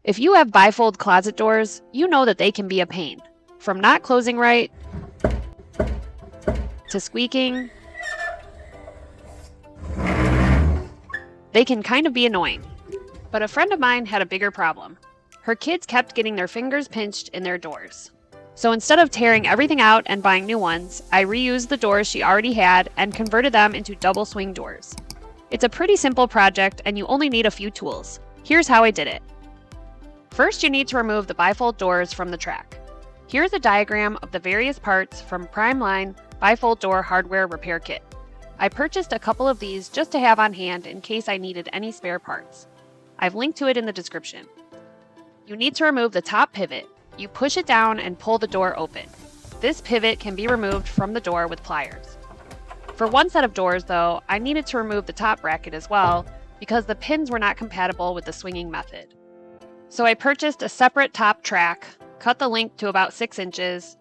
If you have bifold closet doors, you know that they can be a pain. From not closing right, to squeaking, they can kind of be annoying. But a friend of mine had a bigger problem. Her kids kept getting their fingers pinched in their doors. So instead of tearing everything out and buying new ones, I reused the doors she already had and converted them into double swing doors. It's a pretty simple project and you only need a few tools. Here's how I did it. First, you need to remove the bifold doors from the track. Here's a diagram of the various parts from Primeline Bifold Door Hardware Repair Kit. I purchased a couple of these just to have on hand in case I needed any spare parts. I've linked to it in the description. You need to remove the top pivot. You push it down and pull the door open. This pivot can be removed from the door with pliers. For one set of doors, though, I needed to remove the top bracket as well because the pins were not compatible with the swinging method. So I purchased a separate top track, cut the length to about 6 inches,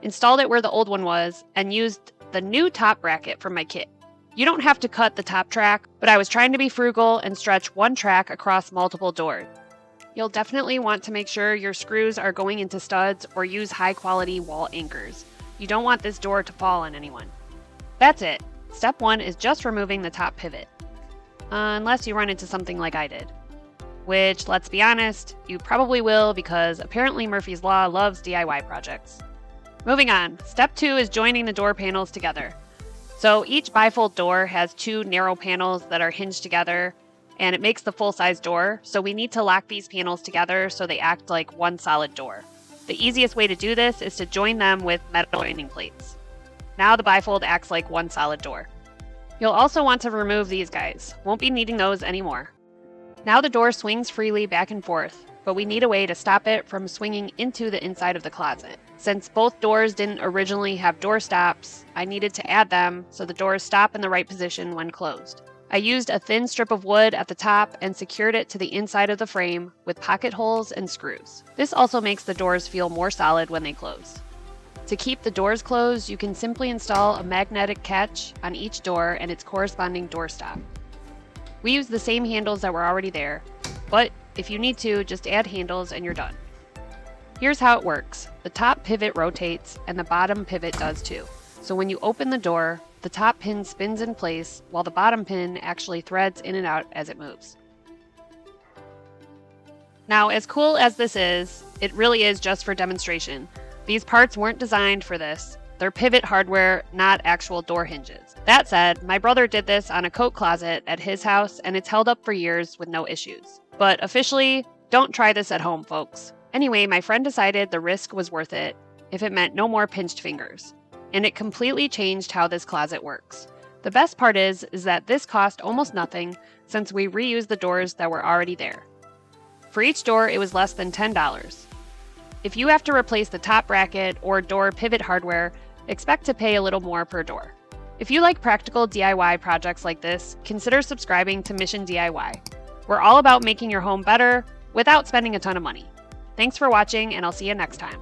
installed it where the old one was, and used the new top bracket from my kit. You don't have to cut the top track, but I was trying to be frugal and stretch one track across multiple doors. You'll definitely want to make sure your screws are going into studs or use high-quality wall anchors. You don't want this door to fall on anyone. That's it. Step 1 is just removing the top pivot. Unless you run into something like I did. Which, let's be honest, you probably will because apparently Murphy's Law loves DIY projects. Moving on, step 2 is joining the door panels together. So each bifold door has 2 narrow panels that are hinged together, and it makes the full-size door, so we need to lock these panels together so they act like one solid door. The easiest way to do this is to join them with metal joining plates. Now the bifold acts like one solid door. You'll also want to remove these guys. Won't be needing those anymore. Now the door swings freely back and forth, but we need a way to stop it from swinging into the inside of the closet. Since both doors didn't originally have door stops, I needed to add them so the doors stop in the right position when closed. I used a thin strip of wood at the top and secured it to the inside of the frame with pocket holes and screws. This also makes the doors feel more solid when they close. To keep the doors closed, you can simply install a magnetic catch on each door and its corresponding door stop. We use the same handles that were already there, but if you need to, just add handles and you're done. Here's how it works. The top pivot rotates and the bottom pivot does too. So when you open the door, the top pin spins in place while the bottom pin actually threads in and out as it moves. Now, as cool as this is, it really is just for demonstration. These parts weren't designed for this. They're pivot hardware, not actual door hinges. That said, my brother did this on a coat closet at his house and it's held up for years with no issues. But officially, don't try this at home, folks. Anyway, my friend decided the risk was worth it if it meant no more pinched fingers. And it completely changed how this closet works. The best part is that this cost almost nothing since we reused the doors that were already there. For each door, it was less than $10. If you have to replace the top bracket or door pivot hardware, expect to pay a little more per door. If you like practical DIY projects like this, consider subscribing to Mission DIY. We're all about making your home better without spending a ton of money. Thanks for watching, and I'll see you next time.